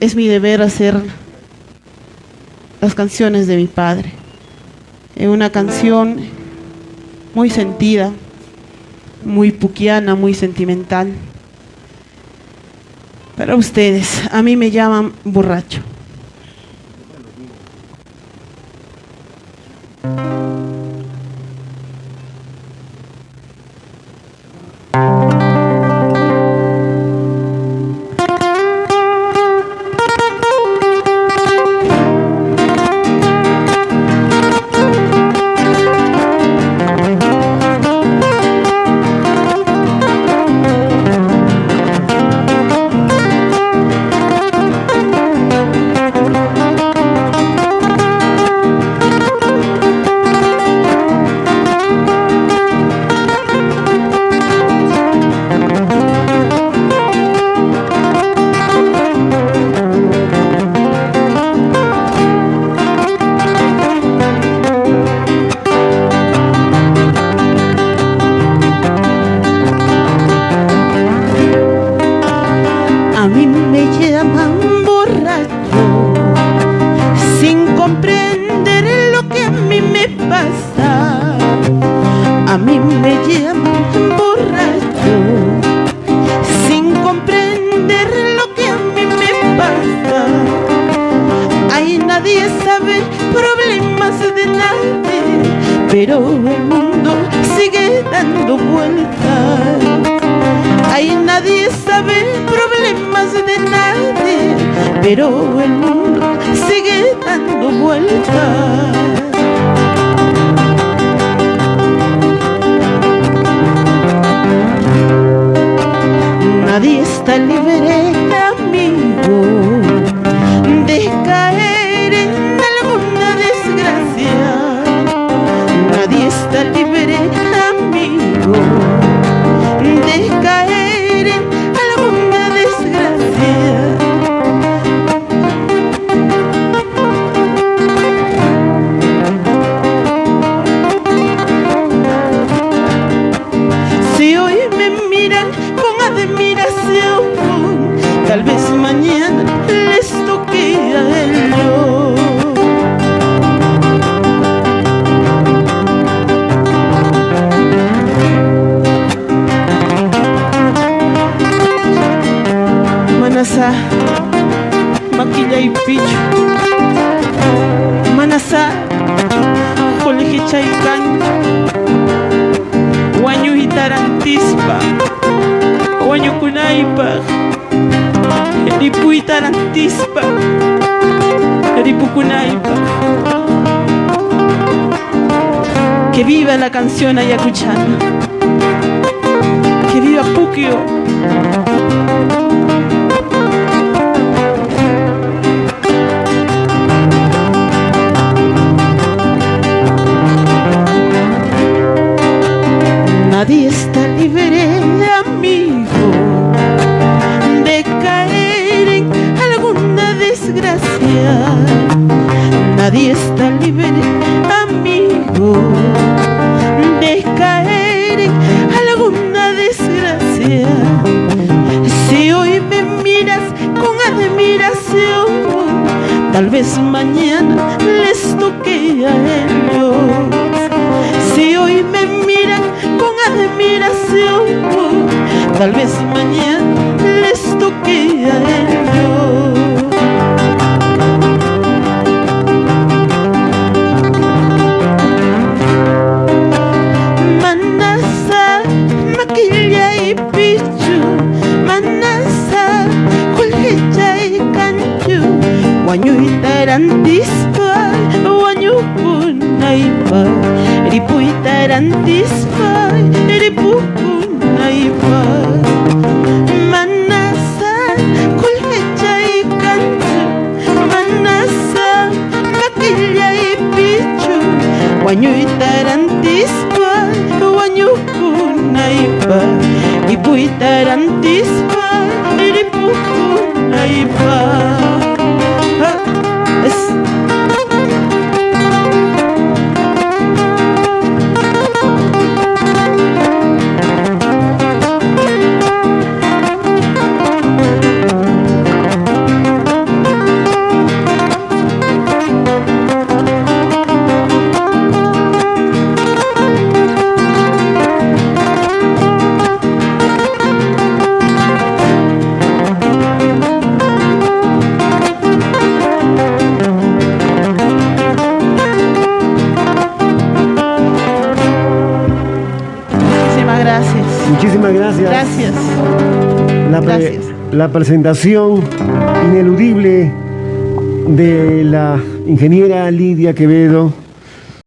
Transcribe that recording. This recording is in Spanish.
es mi deber hacer las canciones de mi padre. Es una canción muy sentida, muy puquiana, muy sentimental. Para ustedes, a mí me llaman borracho. A mí me llaman borracho, sin comprender lo que a mí me pasa. A mí me llaman borracho, sin comprender lo que a mí me pasa. Ay, nadie sabe problemas de nadie, pero el mundo sigue dando vueltas. Ay, nadie sabe problemas de nadie, pero el mundo sigue dando vueltas. Nadie está libre, amigo, de caer en alguna desgracia. Nadie está libre, amigo, de caer en alguna desgracia. Si hoy me miran con admiración, tal vez mañana les toque a ellos. Manasa, maquilla y picho. Manasa, colegicha y cancho. Guaño y tarantispa. Guaño kunaipa. Eripu y tarantispa. Eripu kunaipa. Que viva la canción ayacuchana. Que viva Puquio. Nadie está libre, amigo, de caer en alguna desgracia. Nadie está libre, amigo, de caer en alguna desgracia. Si hoy me miras con admiración, tal vez mañana les toque a ellos. Si hoy me miran con admiración, tal vez mañana les toque a ellos. Manasa, maquilla y pichu. Manasa, colhecha y canchu. Guaño y tarantispa, guaño kunaipa. Eripu y tarantispa, eripu kunaipa. Manasa, colhecha y canchu. Manasa, maquilla y pichu. Guaño y tarantispa, guaño kunaipa. Eripu y tarantispa, eripu kunaipa. Gracias. Gracias. La presentación ineludible de la ingeniera Lidia Quevedo